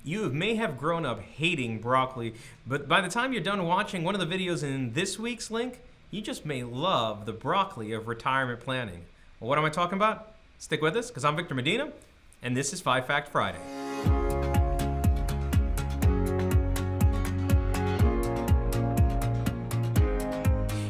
You may have grown up hating broccoli, but by the time you're done watching one of the videos in this week's link, you just may love the broccoli of retirement planning. Well, what am I talking about? Stick with us, because I'm Victor Medina, and this is 5 Fact Friday.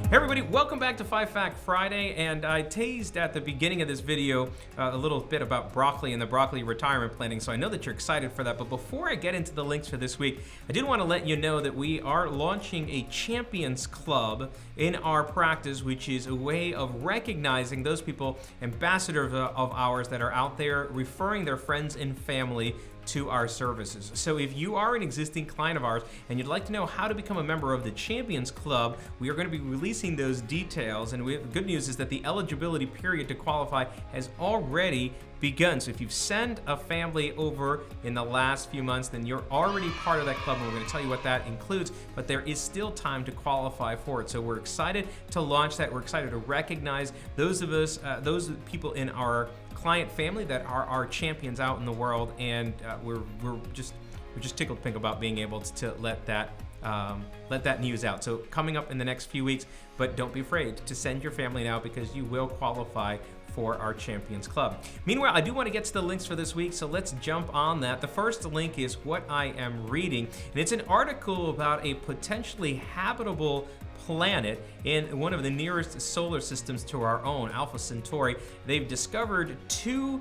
Hey everybody, welcome back to 5 Fact Friday, and I teased at the beginning of this video a little bit about broccoli and the broccoli retirement planning, so I know that you're excited for that. But before I get into the links for this week, I did want to let you know that we are launching a Champions Club in our practice, which is a way of recognizing those people, ambassadors of ours that are out there referring their friends and family to our services. So if you are an existing client of ours and you'd like to know how to become a member of the Champions Club, we are going to be releasing those details. And the good news is that the eligibility period to qualify has already begun. So if you've sent a family over in the last few months, then you're already part of that club, and we're going to tell you what that includes, but there is still time to qualify for it. So we're excited to launch that. We're excited to recognize those of us, those people in our client family that are our champions out in the world, and we're just tickled pink about being able to let that news out. So coming up in the next few weeks, but don't be afraid to send your family now, because you will qualify for our Champions Club. Meanwhile, I do want to get to the links for this week, so let's jump on that. The first link is what I am reading, and it's an article about a potentially habitable planet in one of the nearest solar systems to our own, Alpha Centauri. They've discovered two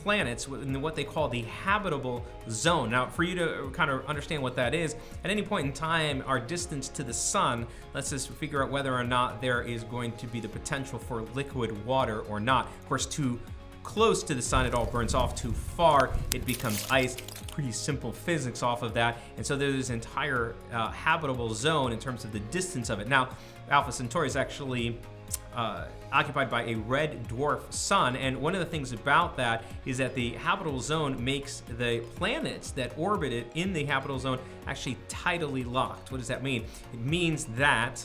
planets in what they call the habitable zone. Now, for you to kind of understand what that is, at any point in time, our distance to the sun lets us figure out whether or not there is going to be the potential for liquid water or not. Of course, too close to the sun, it all burns off. Too far, it becomes ice. Pretty simple physics off of that. And so there's this entire habitable zone in terms of the distance of it. Now, Alpha Centauri is actually occupied by a red dwarf sun, and one of the things about that is that the habitable zone makes the planets that orbit it in the habitable zone actually tidally locked. What does that mean? It means that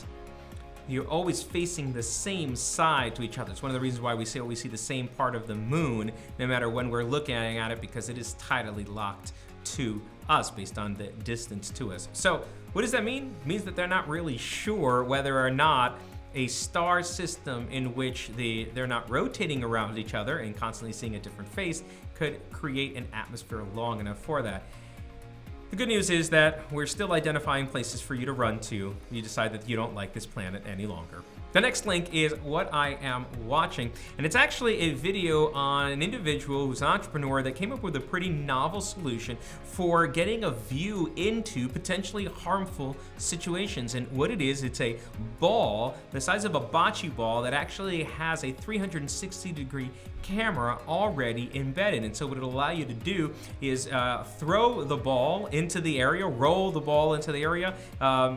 you're always facing the same side to each other. It's one of the reasons why we always see the same part of the moon no matter when we're looking at it, because it is tidally locked to us based on the distance to us. So what does that mean? It means that they're not really sure whether or not a star system in which they're not rotating around each other and constantly seeing a different face could create an atmosphere long enough for that. The good news is that we're still identifying places for you to run to if you decide that you don't like this planet any longer. The next link is what I am watching, and it's actually a video on an individual who's an entrepreneur that came up with a pretty novel solution for getting a view into potentially harmful situations. And what it is, it's a ball the size of a bocce ball that actually has a 360-degree camera already embedded. And so what it'll allow you to do is throw the ball into the area, roll the ball into the area,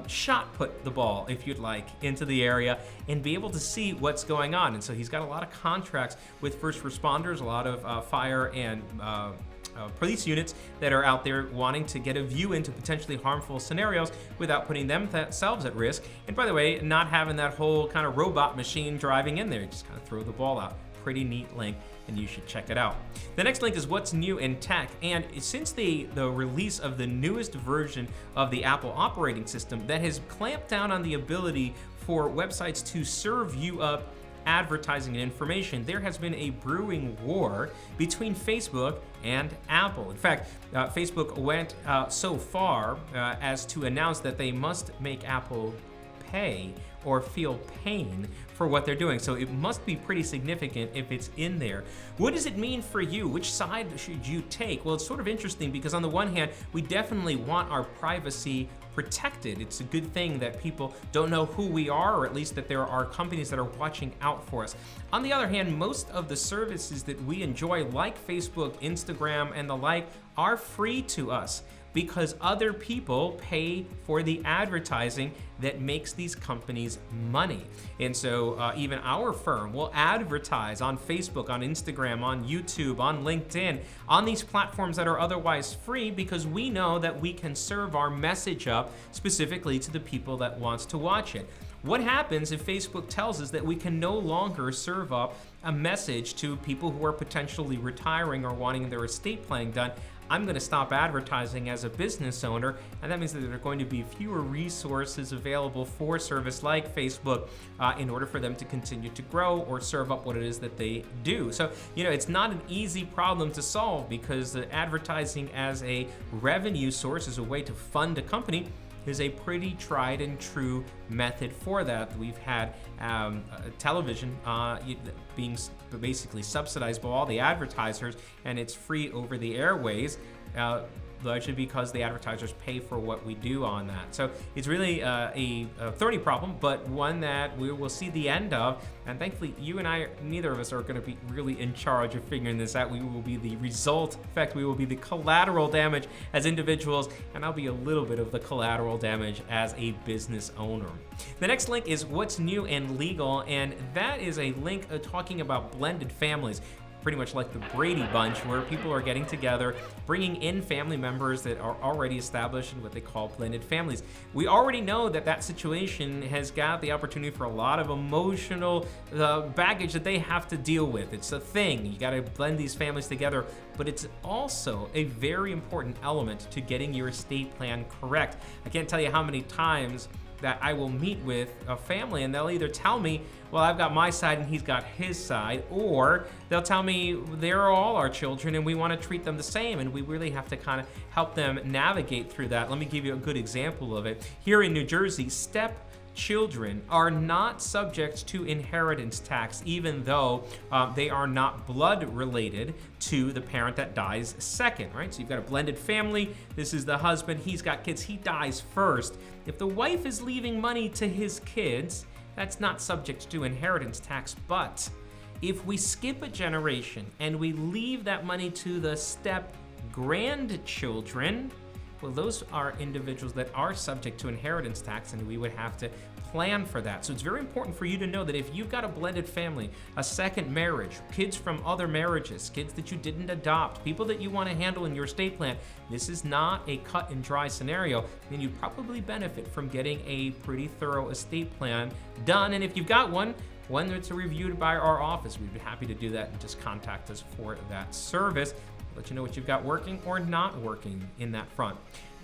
shot put the ball, if you'd like, into the area, and be able to see what's going on. And so he's got a lot of contracts with first responders, a lot of fire and police units that are out there wanting to get a view into potentially harmful scenarios without putting themselves at risk. And by the way, not having that whole kind of robot machine driving in there. You just kind of throw the ball out. Pretty neat link, and you should check it out. The next link is what's new in tech, and since the release of the newest version of the Apple operating system that has clamped down on the ability for websites to serve you up advertising and information, there has been a brewing war between Facebook and Apple. In fact, Facebook went so far as to announce that they must make Apple pay or feel pain for what they're doing. So it must be pretty significant if it's in there. What does it mean for you? Which side should you take? Well, it's sort of interesting because on the one hand, we definitely want our privacy protected. It's a good thing that people don't know who we are, or at least that there are companies that are watching out for us. On the other hand, most of the services that we enjoy, like Facebook, Instagram, and the like, are free to us because other people pay for the advertising that makes these companies money. And so even our firm will advertise on Facebook, on Instagram, on YouTube, on LinkedIn, on these platforms that are otherwise free, because we know that we can serve our message up specifically to the people that wants to watch it. What happens if Facebook tells us that we can no longer serve up a message to people who are potentially retiring or wanting their estate planning done I'm going to stop advertising as a business owner, and that means that there are going to be fewer resources available for service like Facebook in order for them to continue to grow or serve up what it is that they do. So, it's not an easy problem to solve, because advertising as a revenue source, as a way to fund a company, is a pretty tried and true method for that. We've had television being basically subsidized by all the advertisers, and it's free over the airways, largely because the advertisers pay for what we do on that. So it's really a thorny problem, but one that we will see the end of. And thankfully, you and I, neither of us are going to be really in charge of figuring this out. We will be the result. In fact, we will be the collateral damage as individuals, and I'll be a little bit of the collateral damage as a business owner. The next link is what's new and legal, and that is a link talking about blended families. Pretty much like the Brady Bunch, where people are getting together, bringing in family members that are already established in what they call blended families. We already know that situation has got the opportunity for a lot of emotional baggage that they have to deal with. It's a thing. You got to blend these families together, but it's also a very important element to getting your estate plan correct. I can't tell you how many times that I will meet with a family and they'll either tell me, well, I've got my side and he's got his side, or they'll tell me they're all our children and we want to treat them the same, and we really have to kind of help them navigate through that. Let me give you a good example of it. Here in New Jersey, children are not subject to inheritance tax, even though they are not blood related to the parent that dies second, right? So you've got a blended family. This is the husband. He's got kids. He dies first. If the wife is leaving money to his kids, that's not subject to inheritance tax. But if we skip a generation and we leave that money to the step grandchildren, well, those are individuals that are subject to inheritance tax, and we would have to plan for that. So it's very important for you to know that if you've got a blended family, a second marriage, kids from other marriages, kids that you didn't adopt, people that you want to handle in your estate plan, this is not a cut and dry scenario, then you probably benefit from getting a pretty thorough estate plan done. And if you've got one that's reviewed by our office, we'd be happy to do that, and just contact us for that service. Let you know what you've got working or not working in that front.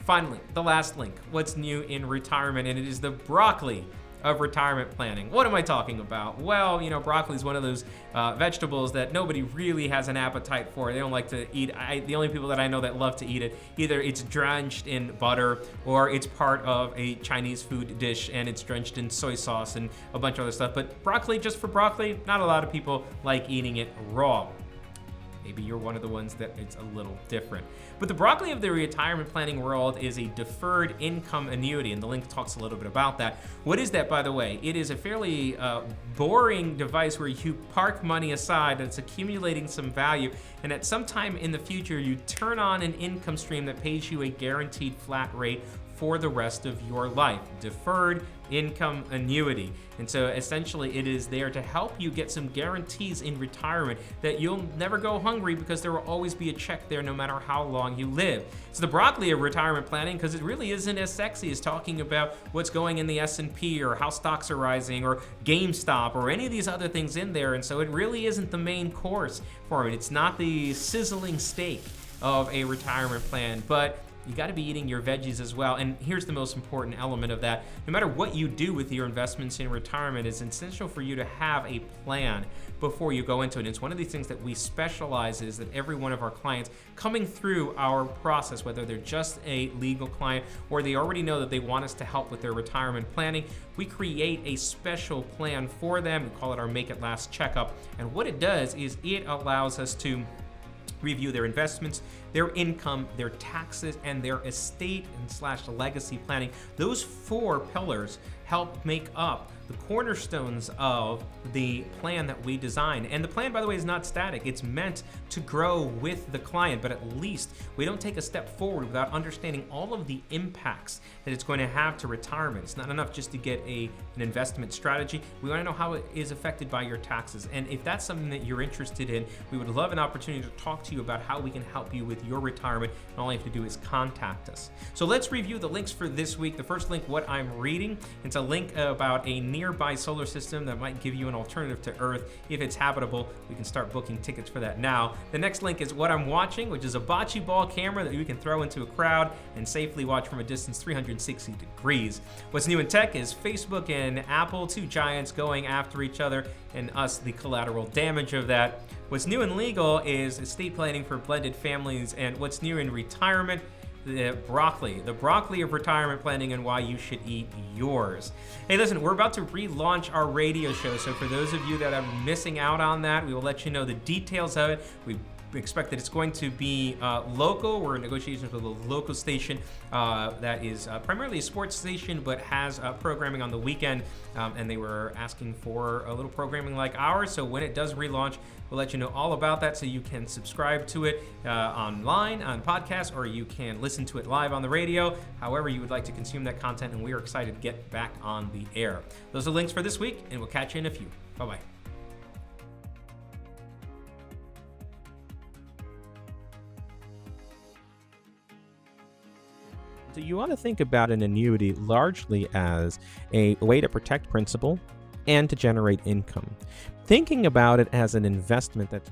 Finally, the last link, what's new in retirement, and it is the broccoli of retirement planning. What am I talking about? Well, broccoli is one of those vegetables that nobody really has an appetite for. They don't like to eat. The only people that I know that love to eat it, either it's drenched in butter or it's part of a Chinese food dish and it's drenched in soy sauce and a bunch of other stuff. But broccoli, just for broccoli, not a lot of people like eating it raw. Maybe you're one of the ones that it's a little different. But the broccoli of the retirement planning world is a deferred income annuity, and the link talks a little bit about that. What is that, by the way? It is a fairly boring device where you park money aside that's accumulating some value, and at some time in the future, you turn on an income stream that pays you a guaranteed flat rate for the rest of your life. Deferred income annuity. And so essentially it is there to help you get some guarantees in retirement that you'll never go hungry, because there will always be a check there no matter how long you live. It's the broccoli of retirement planning, because it really isn't as sexy as talking about what's going in the S&P or how stocks are rising or GameStop or any of these other things in there. And so it really isn't the main course for it. It's not the sizzling steak of a retirement plan, but you got to be eating your veggies as well. And here's the most important element of that. No matter what you do with your investments in retirement, it's essential for you to have a plan before you go into it. It's one of these things that we specialize is that every one of our clients coming through our process, whether they're just a legal client or they already know that they want us to help with their retirement planning, we create a special plan for them. We call it our Make It Last checkup. And what it does is it allows us to review their investments, their income, their taxes, and their estate and / legacy planning. Those 4 pillars help make up the cornerstones of the plan that we design. And the plan, by the way, is not static. It's meant to grow with the client, but at least we don't take a step forward without understanding all of the impacts that it's going to have to retirement. It's not enough just to get an investment strategy. We want to know how it is affected by your taxes. And if that's something that you're interested in, we would love an opportunity to talk to you about how we can help you with your retirement. And all you have to do is contact us. So let's review the links for this week. The first link, what I'm reading. It's a link about a nearby solar system that might give you an alternative to Earth if it's habitable. We can start booking tickets for that now. The next link is what I'm watching, which is a bocce ball camera that you can throw into a crowd and safely watch from a distance 360 degrees. What's new in tech is Facebook and Apple, two giants going after each other, and us the collateral damage of that. What's new in legal is estate planning for blended families, and what's new in retirement, the broccoli of retirement planning and why you should eat yours. Hey, listen, we're about to relaunch our radio show, so for those of you that are missing out on that, we will let you know the details of it. We expect that it's going to be local. We're in negotiations with a local station that is primarily a sports station, but has programming on the weekend, and they were asking for a little programming like ours. So when it does relaunch, we'll let you know all about that, so you can subscribe to it online, on podcast, or you can listen to it live on the radio, however you would like to consume that content, and we are excited to get back on the air. Those are links for this week, and we'll catch you in a few. Bye-bye. So you want to think about an annuity largely as a way to protect principal and to generate income. Thinking about it as an investment that's